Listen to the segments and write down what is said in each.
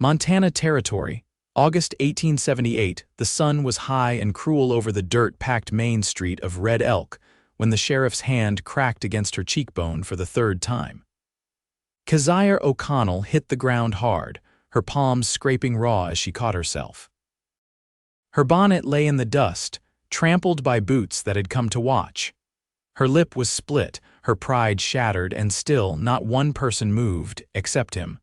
Montana Territory, August 1878. The sun was high and cruel over the dirt-packed main street of Red Elk when the sheriff's hand cracked against her cheekbone for the third time. Keziah O'Connell hit the ground hard, her palms scraping raw as she caught herself. Her bonnet lay in the dust, trampled by boots that had come to watch. Her lip was split, her pride shattered, and still not one person moved except him.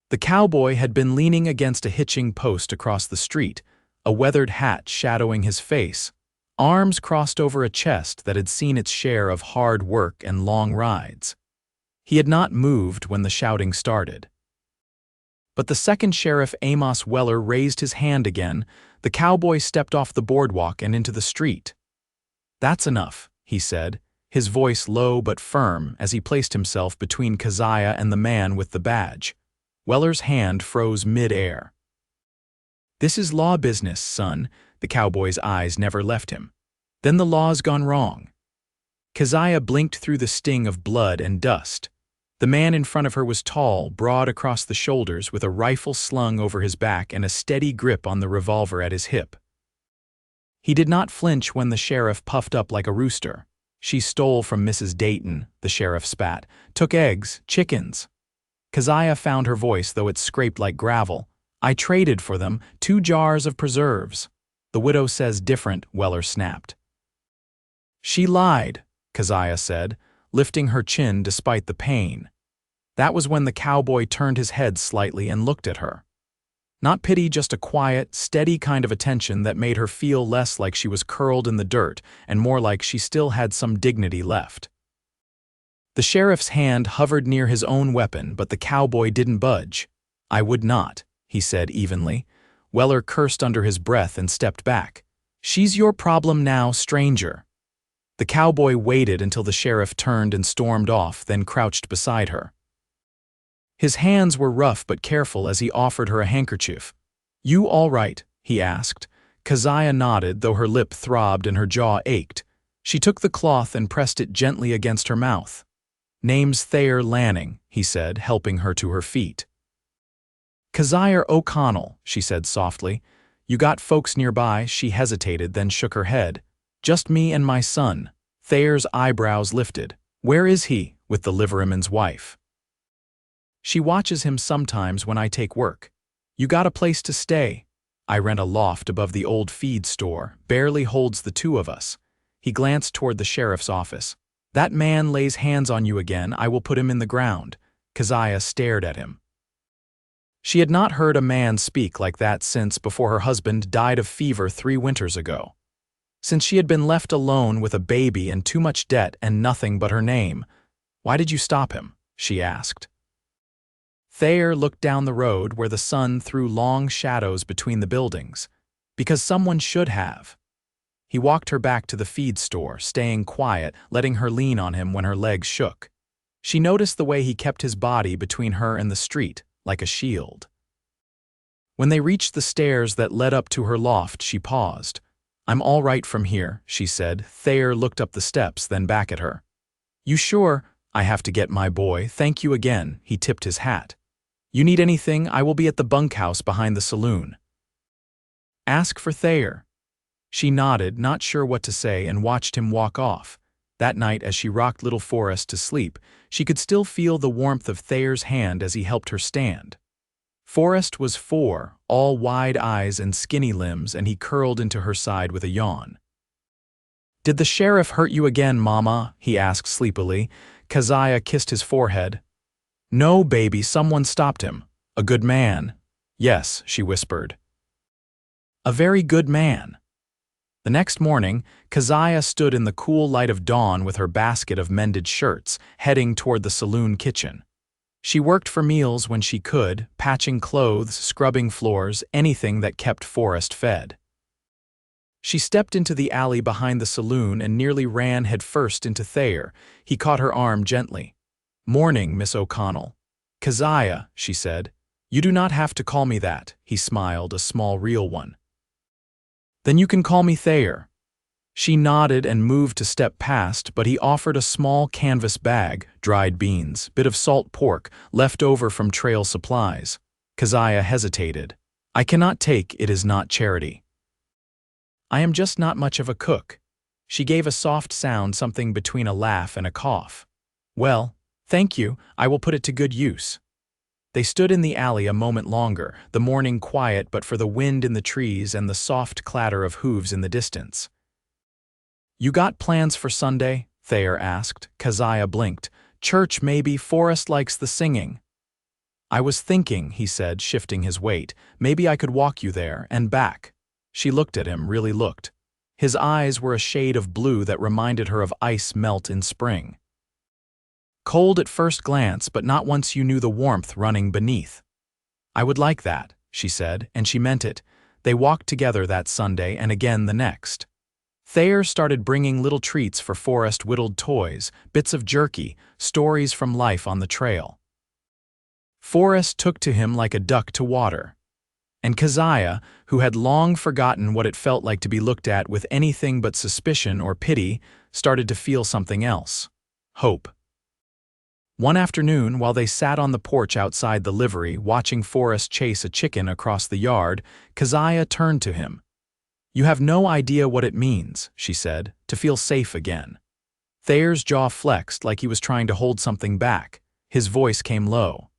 The cowboy had been leaning against a hitching post across the street, a weathered hat shadowing his face, arms crossed over a chest that had seen its share of hard work and long rides. He had not moved when the shouting started. But the second Sheriff Amos Weller raised his hand again. The cowboy stepped off the boardwalk and into the street. "That's enough," he said, his voice low but firm as he placed himself between Keziah and the man with the badge. Weller's hand froze mid-air. "This is law business, son." The cowboy's eyes never left him. "Then the law's gone wrong." Keziah blinked through the sting of blood and dust. The man in front of her was tall, broad across the shoulders, with a rifle slung over his back and a steady grip on the revolver at his hip. He did not flinch when the sheriff puffed up like a rooster. "She stole from Mrs. Dayton," the sheriff spat. "Took eggs, chickens." Keziah found her voice, though it scraped like gravel. "I traded for them 2 jars of preserves." "The widow says different," Weller snapped. "She lied," Keziah said, lifting her chin despite the pain. That was when the cowboy turned his head slightly and looked at her. Not pity, just a quiet, steady kind of attention that made her feel less like she was curled in the dirt and more like she still had some dignity left. The sheriff's hand hovered near his own weapon, but the cowboy didn't budge. "I would not," he said evenly. Weller cursed under his breath and stepped back. "She's your problem now, stranger." The cowboy waited until the sheriff turned and stormed off, then crouched beside her. His hands were rough but careful as he offered her a handkerchief. "You all right?" he asked. Keziah nodded, though her lip throbbed and her jaw ached. She took the cloth and pressed it gently against her mouth. "Name's Thayer Lanning," he said, helping her to her feet. "Keziah O'Connell," she said softly. "You got folks nearby?" She hesitated, then shook her head. "Just me and my son." Thayer's eyebrows lifted. "Where is he?" With the liveryman's wife. "She watches him sometimes when I take work." "You got a place to stay?" "I rent a loft above the old feed store. Barely holds the 2 of us." He glanced toward the sheriff's office. "That man lays hands on you again, I will put him in the ground." Keziah stared at him. She had not heard a man speak like that since before her husband died of fever 3 winters ago. Since she had been left alone with a baby and too much debt and nothing but her name. "Why did you stop him?" she asked. Thayer looked down the road where the sun threw long shadows between the buildings. "Because someone should have." He walked her back to the feed store, staying quiet, letting her lean on him when her legs shook. She noticed the way he kept his body between her and the street, like a shield. When they reached the stairs that led up to her loft, she paused. "I'm all right from here," she said. Thayer looked up the steps, then back at her. "You sure?" "I have to get my boy. Thank you again." He tipped his hat. "You need anything? I will be at the bunkhouse behind the saloon." "Ask for Thayer." She nodded, not sure what to say, and watched him walk off. That night, as she rocked little Forrest to sleep, she could still feel the warmth of Thayer's hand as he helped her stand. Forrest was 4, all wide eyes and skinny limbs, and he curled into her side with a yawn. "Did the sheriff hurt you again, Mama?" he asked sleepily. Keziah kissed his forehead. "No, baby, someone stopped him. A good man." "Yes," she whispered. "A very good man." The next morning, Keziah stood in the cool light of dawn with her basket of mended shirts, heading toward the saloon kitchen. She worked for meals when she could, patching clothes, scrubbing floors, anything that kept Forrest fed. She stepped into the alley behind the saloon and nearly ran headfirst into Thayer. He caught her arm gently. "Morning, Miss O'Connell." "Keziah," she said. "You do not have to call me that." He smiled, a small, real one. "Then you can call me Thayer." She nodded and moved to step past, but he offered a small canvas bag, dried beans, bit of salt pork, left over from trail supplies. Keziah hesitated. I cannot take it is not charity. I am just not much of a cook. She gave a soft sound, something between a laugh and a cough. Well, thank you, I will put it to good use. They stood in the alley a moment longer, the morning quiet but for the wind in the trees and the soft clatter of hooves in the distance. You got plans for Sunday? Thayer asked. Keziah blinked. Church maybe, Forrest likes the singing. I was thinking, he said, shifting his weight, maybe I could walk you there and back. She looked at him, really looked. His eyes were a shade of blue that reminded her of ice melt in spring. Cold at first glance, but not once you knew the warmth running beneath. I would like that, she said, and she meant it. They walked together that Sunday and again the next. Thayer started bringing little treats for Forrest, whittled toys, bits of jerky, stories from life on the trail. Forrest took to him like a duck to water. And Keziah, who had long forgotten what it felt like to be looked at with anything but suspicion or pity, started to feel something else. Hope. One afternoon, while they sat on the porch outside the livery watching Forrest chase a chicken across the yard, Keziah turned to him. You have no idea what it means, she said, to feel safe again. Thayer's jaw flexed like he was trying to hold something back. His voice came low.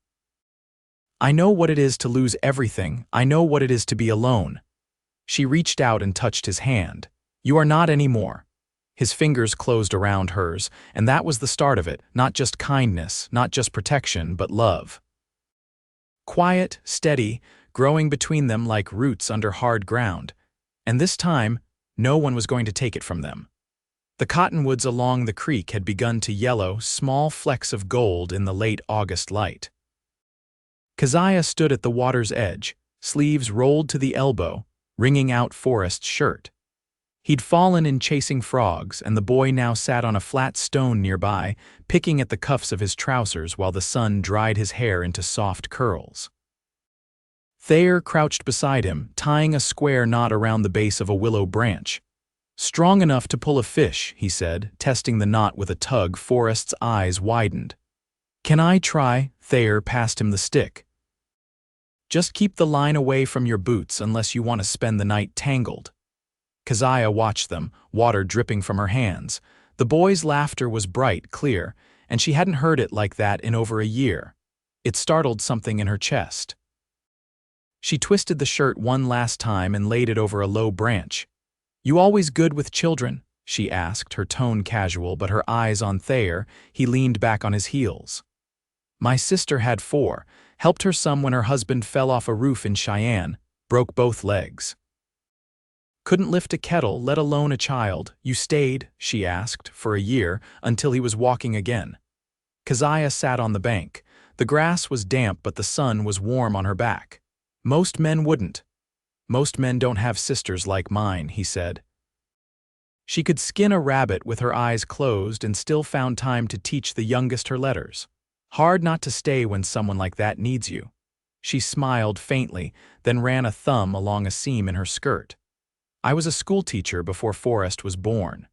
I know what it is to lose everything. I know what it is to be alone. She reached out and touched his hand. You are not anymore. His fingers closed around hers, and that was the start of it, not just kindness, not just protection, but love. Quiet, steady, growing between them like roots under hard ground. And this time, no one was going to take it from them. The cottonwoods along the creek had begun to yellow, small flecks of gold in the late August light. Keziah stood at the water's edge, sleeves rolled to the elbow, wringing out Forrest's shirt. He'd fallen in chasing frogs, and the boy now sat on a flat stone nearby, picking at the cuffs of his trousers while the sun dried his hair into soft curls. Thayer crouched beside him, tying a square knot around the base of a willow branch. Strong enough to pull a fish, he said, testing the knot with a tug. Forrest's eyes widened. Can I try? Thayer passed him the stick. Just keep the line away from your boots unless you want to spend the night tangled. Keziah watched them, water dripping from her hands. The boy's laughter was bright, clear, and she hadn't heard it like that in over a year. It startled something in her chest. She twisted the shirt one last time and laid it over a low branch. You always good with children? She asked, her tone casual but her eyes on Thayer. He leaned back on his heels. My sister had 4, helped her some when her husband fell off a roof in Cheyenne, broke both legs. Couldn't lift a kettle, let alone a child. You stayed, she asked, for a year, until he was walking again. Keziah sat on the bank. The grass was damp but the sun was warm on her back. Most men wouldn't. Most men don't have sisters like mine, he said. She could skin a rabbit with her eyes closed and still found time to teach the youngest her letters. Hard not to stay when someone like that needs you. She smiled faintly, then ran a thumb along a seam in her skirt. I was a schoolteacher before Forrest was born.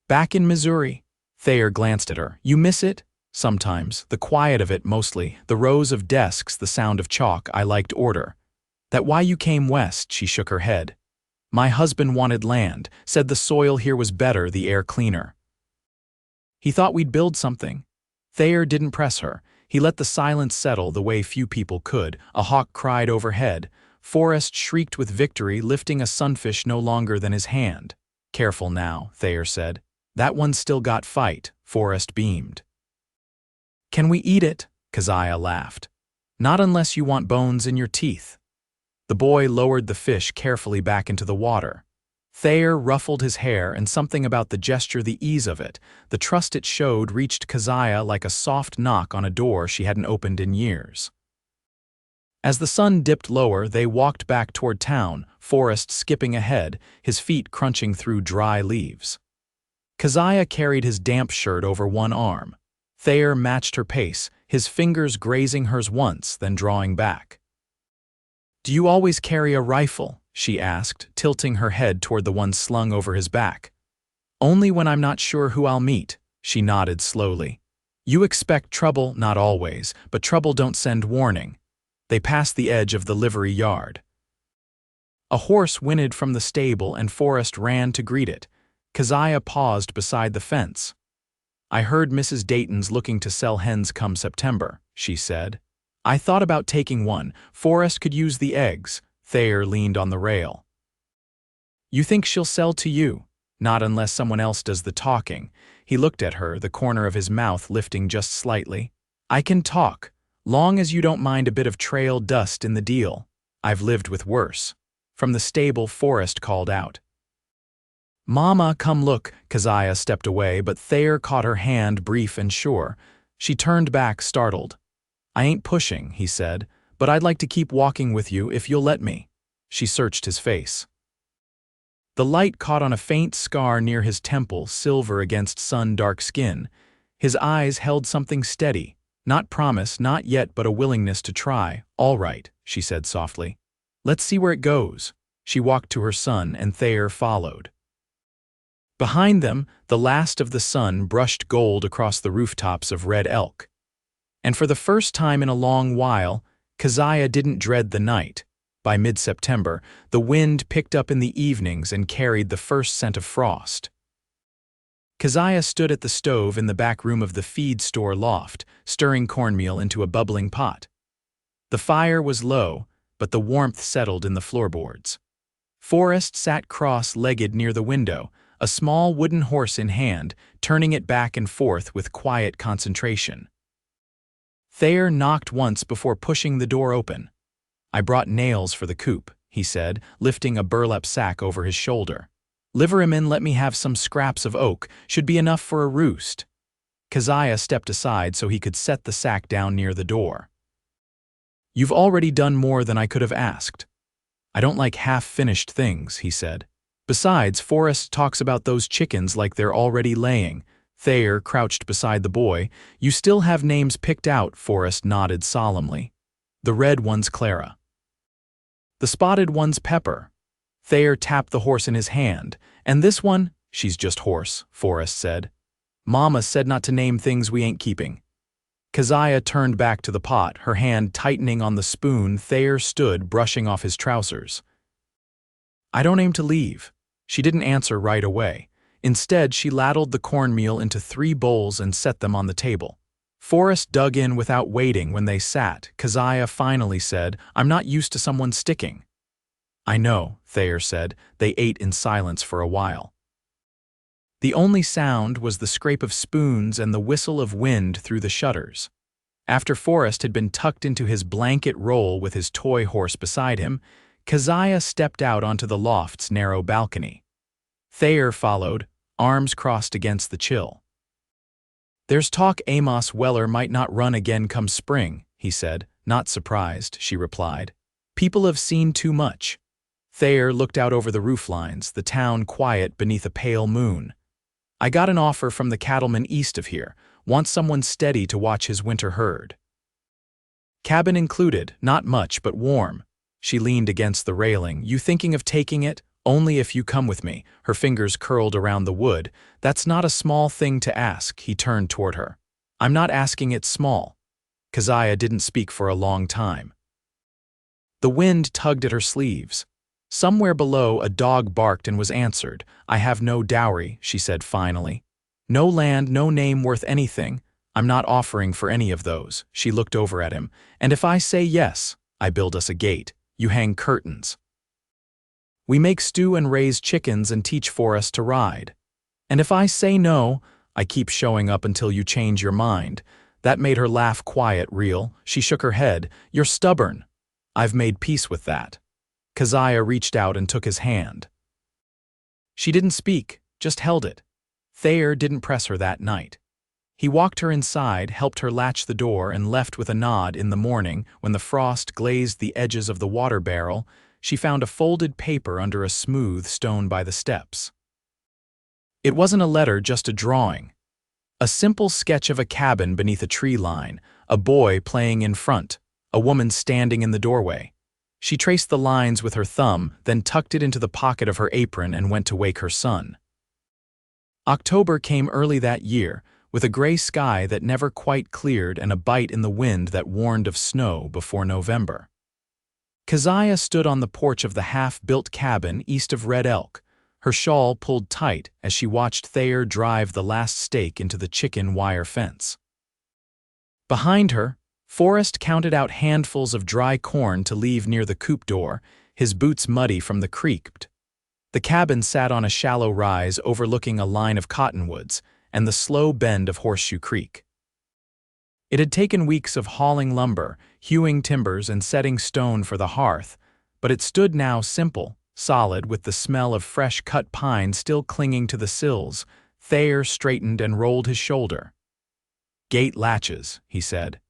Back in Missouri. Thayer glanced at her. You miss it? Sometimes, the quiet of it mostly, the rows of desks, the sound of chalk. I liked order. That why you came west? She shook her head. My husband wanted land, said the soil here was better, the air cleaner. He thought we'd build something. Thayer didn't press her. He let the silence settle the way few people could. A hawk cried overhead. Forrest shrieked with victory, lifting a sunfish no longer than his hand. Careful now, Thayer said. That one's still got fight. Forrest beamed. Can we eat it? Keziah laughed. Not unless you want bones in your teeth. The boy lowered the fish carefully back into the water. Thayer ruffled his hair, and something about the gesture, the ease of it, the trust it showed, reached Keziah like a soft knock on a door she hadn't opened in years. As the sun dipped lower, they walked back toward town, Forrest skipping ahead, his feet crunching through dry leaves. Keziah carried his damp shirt over one arm. Thayer matched her pace, his fingers grazing hers once, then drawing back. Do you always carry a rifle? She asked, tilting her head toward the one slung over his back. Only when I'm not sure who I'll meet, she nodded slowly. You expect trouble, not always, but trouble don't send warning. They passed the edge of the livery yard. A horse whinnied from the stable and Forrest ran to greet it. Keziah paused beside the fence. "I heard Mrs. Dayton's looking to sell hens come September," she said. "I thought about taking one. Forrest could use the eggs." Thayer leaned on the rail. "You think she'll sell to you?" "Not unless someone else does the talking." He looked at her, the corner of his mouth lifting just slightly. "I can talk, long as you don't mind a bit of trail dust in the deal. I've lived with worse." From the stable, Forrest called out. "Mama, come look." Keziah stepped away, but Thayer caught her hand, brief and sure. She turned back, startled. "I ain't pushing," he said, "but I'd like to keep walking with you if you'll let me." She searched his face. The light caught on a faint scar near his temple, silver against sun-dark skin. His eyes held something steady. Not promise, not yet, but a willingness to try. "All right," she said softly. "Let's see where it goes." She walked to her son, and Thayer followed. Behind them, the last of the sun brushed gold across the rooftops of Red Elk. And for the first time in a long while, Keziah didn't dread the night. By mid-September, the wind picked up in the evenings and carried the first scent of frost. Keziah stood at the stove in the back room of the feed store loft, stirring cornmeal into a bubbling pot. The fire was low, but the warmth settled in the floorboards. Forrest sat cross-legged near the window, a small wooden horse in hand, turning it back and forth with quiet concentration. Thayer knocked once before pushing the door open. "I brought nails for the coop," he said, lifting a burlap sack over his shoulder. "Liver him in, let me have some scraps of oak, should be enough for a roost." Keziah stepped aside so he could set the sack down near the door. "You've already done more than I could have asked." "I don't like half-finished things," he said. "Besides, Forrest talks about those chickens like they're already laying." Thayer crouched beside the boy. "You still have names picked out," Forrest nodded solemnly. "The red one's Clara. The spotted one's Pepper." Thayer tapped the horse in his hand. "And this one?" "She's just horse," Forrest said. "Mama said not to name things we ain't keeping." Keziah turned back to the pot, her hand tightening on the spoon. Thayer stood, brushing off his trousers. "I don't aim to leave." She didn't answer right away. Instead, she ladled the cornmeal into 3 bowls and set them on the table. Forrest dug in without waiting when they sat. Keziah finally said, "I'm not used to someone sticking." "I know," Thayer said. They ate in silence for a while. The only sound was the scrape of spoons and the whistle of wind through the shutters. After Forrest had been tucked into his blanket roll with his toy horse beside him, Keziah stepped out onto the loft's narrow balcony. Thayer followed, arms crossed against the chill. "There's talk Amos Weller might not run again come spring," he said. "Not surprised," she replied. "People have seen too much." Thayer looked out over the rooflines, the town quiet beneath a pale moon. "I got an offer from the cattleman east of here. Wants someone steady to watch his winter herd. Cabin included, not much but warm." She leaned against the railing. "You thinking of taking it? Only if you come with me." Her fingers curled around the wood. "That's not a small thing to ask." He turned toward her. "I'm not asking it small." Keziah didn't speak for a long time. The wind tugged at her sleeves. Somewhere below, a dog barked and was answered. "I have no dowry," she said finally. "No land, no name worth anything. I'm not offering for any of those." She looked over at him. "And if I say yes, I build us a gate. You hang curtains. We make stew and raise chickens and teach Forrest to ride. And if I say no, I keep showing up until you change your mind." That made her laugh quiet, real. She shook her head. "You're stubborn." "I've made peace with that." Keziah reached out and took his hand. She didn't speak, just held it. Thayer didn't press her that night. He walked her inside, helped her latch the door, and left with a nod. In the morning, when the frost glazed the edges of the water barrel, she found a folded paper under a smooth stone by the steps. It wasn't a letter, just a drawing. A simple sketch of a cabin beneath a tree line, a boy playing in front, a woman standing in the doorway. She traced the lines with her thumb, then tucked it into the pocket of her apron and went to wake her son. October came early that year, with a gray sky that never quite cleared and a bite in the wind that warned of snow before November. Keziah stood on the porch of the half-built cabin east of Red Elk, her shawl pulled tight as she watched Thayer drive the last stake into the chicken wire fence. Behind her, Forrest counted out handfuls of dry corn to leave near the coop door, his boots muddy from the creek. The cabin sat on a shallow rise overlooking a line of cottonwoods and the slow bend of Horseshoe Creek. It had taken weeks of hauling lumber, hewing timbers, and setting stone for the hearth, but it stood now simple, solid, with the smell of fresh cut pine still clinging to the sills. Thayer straightened and rolled his shoulder. "Gate latches," he said.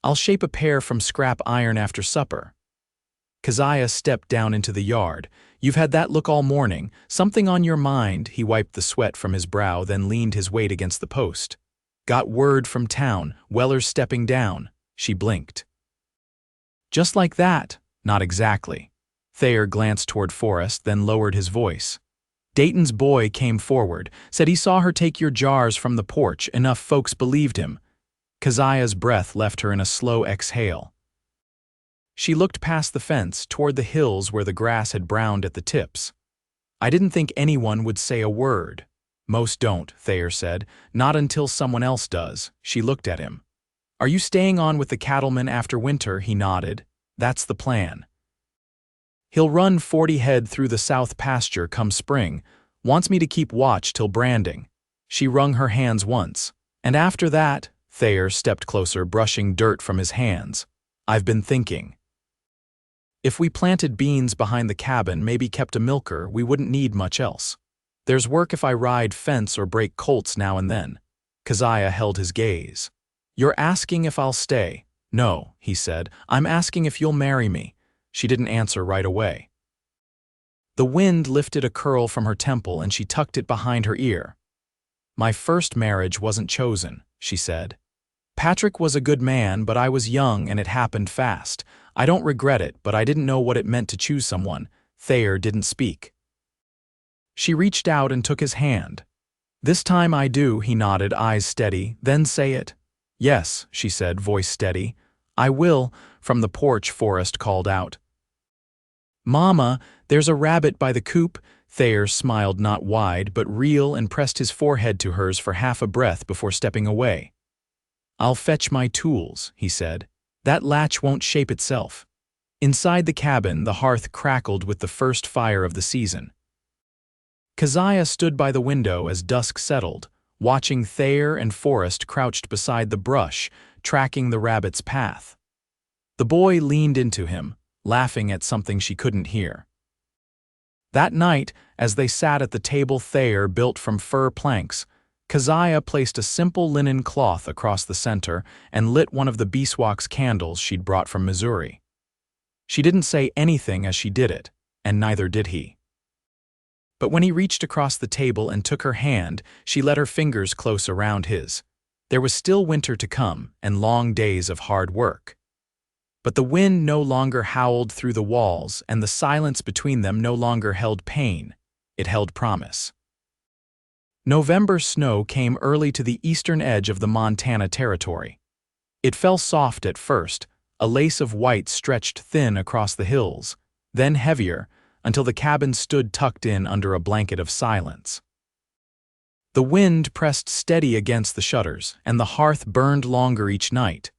"I'll shape a pair from scrap iron after supper." Keziah stepped down into the yard. "You've had that look all morning. Something on your mind." He wiped the sweat from his brow, then leaned his weight against the post. "Got word from town. Weller's stepping down." She blinked. "Just like that?" "Not exactly." Thayer glanced toward Forrest, then lowered his voice. "Dayton's boy came forward, said he saw her take your jars from the porch. Enough folks believed him." Keziah's breath left her in a slow exhale. She looked past the fence, toward the hills where the grass had browned at the tips. "I didn't think anyone would say a word." "Most don't," Thayer said. "Not until someone else does." She looked at him. "Are you staying on with the cattlemen after winter?" He nodded. "That's the plan. He'll run 40 head through the south pasture come spring. Wants me to keep watch till branding." She wrung her hands once. "And after that," Thayer stepped closer, brushing dirt from his hands, "I've been thinking. If we planted beans behind the cabin, maybe kept a milker, we wouldn't need much else. There's work if I ride fence or break colts now and then." Keziah held his gaze. "You're asking if I'll stay." "No," he said. "I'm asking if you'll marry me." She didn't answer right away. The wind lifted a curl from her temple and she tucked it behind her ear. "My first marriage wasn't chosen," she said. "Patrick was a good man, but I was young and it happened fast. I don't regret it, but I didn't know what it meant to choose someone." Thayer didn't speak. She reached out and took his hand. "This time I do," he nodded, eyes steady. "Then say it." "Yes," she said, voice steady. "I will." From the porch, Forrest called out. "Mama, there's a rabbit by the coop." Thayer smiled not wide but real and pressed his forehead to hers for half a breath before stepping away. "I'll fetch my tools," he said. "That latch won't shape itself." Inside the cabin, the hearth crackled with the first fire of the season. Keziah stood by the window as dusk settled, watching Thayer and Forrest crouched beside the brush, tracking the rabbit's path. The boy leaned into him, laughing at something she couldn't hear. That night, as they sat at the table Thayer built from fir planks, Keziah placed a simple linen cloth across the center and lit one of the beeswax candles she'd brought from Missouri. She didn't say anything as she did it, and neither did he. But when he reached across the table and took her hand, she let her fingers close around his. There was still winter to come and long days of hard work. But the wind no longer howled through the walls, and the silence between them no longer held pain. It held promise. November snow came early to the eastern edge of the Montana Territory. It fell soft at first, a lace of white stretched thin across the hills, then heavier, until the cabin stood tucked in under a blanket of silence. The wind pressed steady against the shutters, and the hearth burned longer each night.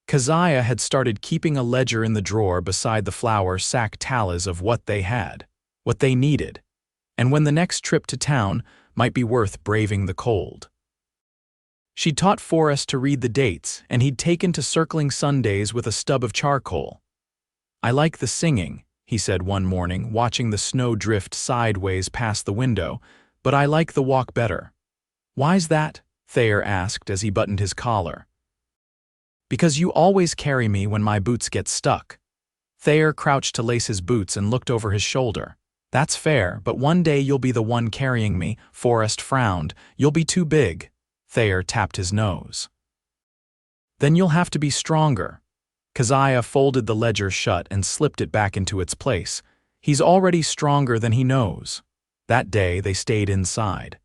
Keziah had started keeping a ledger in the drawer beside the flour sack tallies of what they had, what they needed, and when the next trip to town might be worth braving the cold. She'd taught Forrest to read the dates, and he'd taken to circling Sundays with a stub of charcoal. "I like the singing," he said one morning, watching the snow drift sideways past the window, "but I like the walk better." "Why's that?" Thayer asked as he buttoned his collar. "Because you always carry me when my boots get stuck." Thayer crouched to lace his boots and looked over his shoulder. "That's fair, but one day you'll be the one carrying me." Forrest frowned. "You'll be too big." Thayer tapped his nose. "Then you'll have to be stronger." Keziah folded the ledger shut and slipped it back into its place. "He's already stronger than he knows." That day they stayed inside.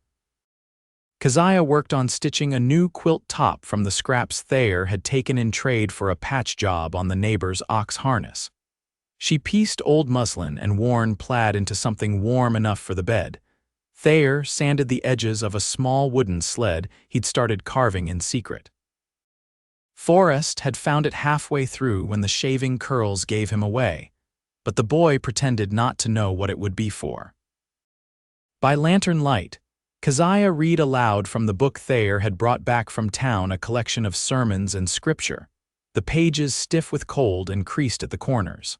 Keziah worked on stitching a new quilt top from the scraps Thayer had taken in trade for a patch job on the neighbor's ox harness. She pieced old muslin and worn plaid into something warm enough for the bed. Thayer sanded the edges of a small wooden sled he'd started carving in secret. Forrest had found it halfway through when the shaving curls gave him away, but the boy pretended not to know what it would be for. By lantern light, Keziah read aloud from the book Thayer had brought back from town, a collection of sermons and scripture, the pages stiff with cold and creased at the corners.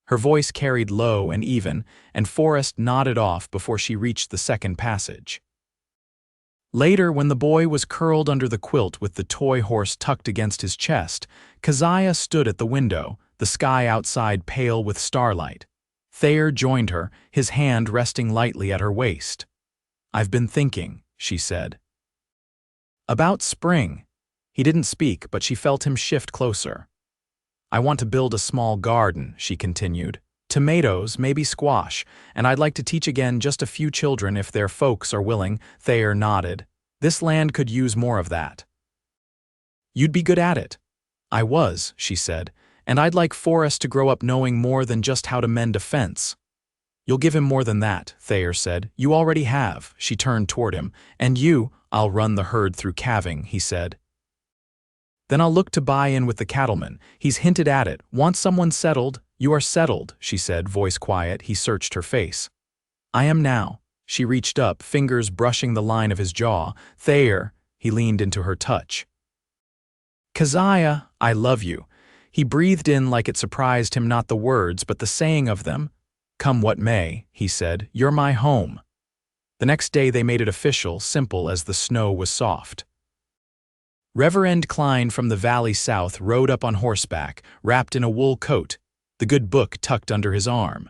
Her voice carried low and even, and Forrest nodded off before she reached the second passage. Later, when the boy was curled under the quilt with the toy horse tucked against his chest, Keziah stood at the window, the sky outside pale with starlight. Thayer joined her, his hand resting lightly at her waist. "I've been thinking," she said. "About spring." He didn't speak, but she felt him shift closer. "I want to build a small garden," she continued. "Tomatoes, maybe squash, and I'd like to teach again just a few children if their folks are willing." Thayer nodded. "This land could use more of that." "You'd be good at it." "I was," she said, "and I'd like Forrest to grow up knowing more than just how to mend a fence." "You'll give him more than that," Thayer said. "You already have." She turned toward him. "And you—" "I'll run the herd through calving," he said. "Then I'll look to buy in with the cattleman. He's hinted at it. Want someone settled?" "You are settled," she said, voice quiet. He searched her face. "I am now." She reached up, fingers brushing the line of his jaw. "Thayer," he leaned into her touch. "Keziah, I love you." He breathed in like it surprised him, not the words, but the saying of them. "Come what may," he said, "you're my home." The next day they made it official, simple as the snow was soft. Reverend Klein from the valley south rode up on horseback, wrapped in a wool coat, the good book tucked under his arm.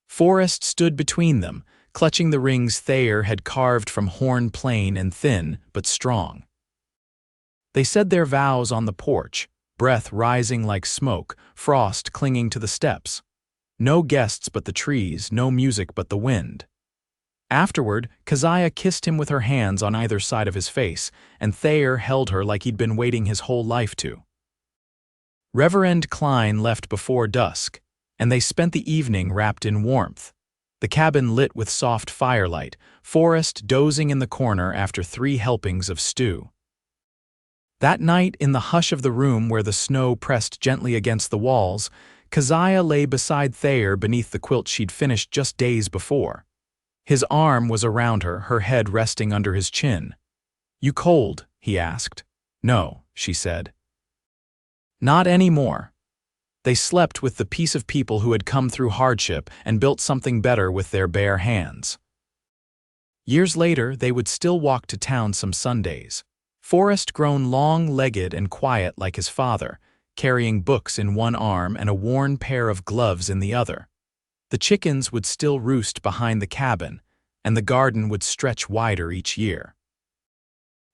Forrest stood between them, clutching the rings Thayer had carved from horn plain and thin, but strong. They said their vows on the porch, breath rising like smoke, frost clinging to the steps. No guests but the trees, no music but the wind. Afterward, Keziah kissed him with her hands on either side of his face, and Thayer held her like he'd been waiting his whole life to. Reverend Klein left before dusk, and they spent the evening wrapped in warmth. The cabin lit with soft firelight, Forrest dozing in the corner after 3 helpings of stew. That night, in the hush of the room where the snow pressed gently against the walls, Keziah lay beside Thayer beneath the quilt she'd finished just days before. His arm was around her, her head resting under his chin. "You cold?" he asked. "No," she said. "Not anymore." They slept with the peace of people who had come through hardship and built something better with their bare hands. Years later, they would still walk to town some Sundays. Forrest grown long-legged and quiet like his father, carrying books in one arm and a worn pair of gloves in the other. The chickens would still roost behind the cabin, and the garden would stretch wider each year.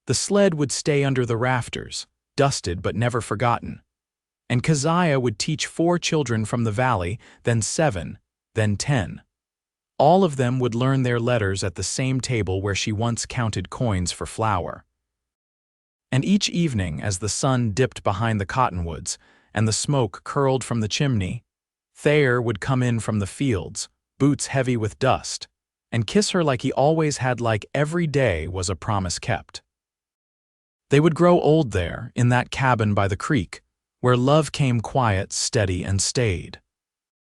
The sled would stay under the rafters, dusted but never forgotten. And Keziah would teach 4 children from the valley, then 7, then 10. All of them would learn their letters at the same table where she once counted coins for flour. And each evening, as the sun dipped behind the cottonwoods and the smoke curled from the chimney, Thayer would come in from the fields, boots heavy with dust, and kiss her like he always had, like every day was a promise kept. They would grow old there, in that cabin by the creek, where love came quiet, steady, and stayed.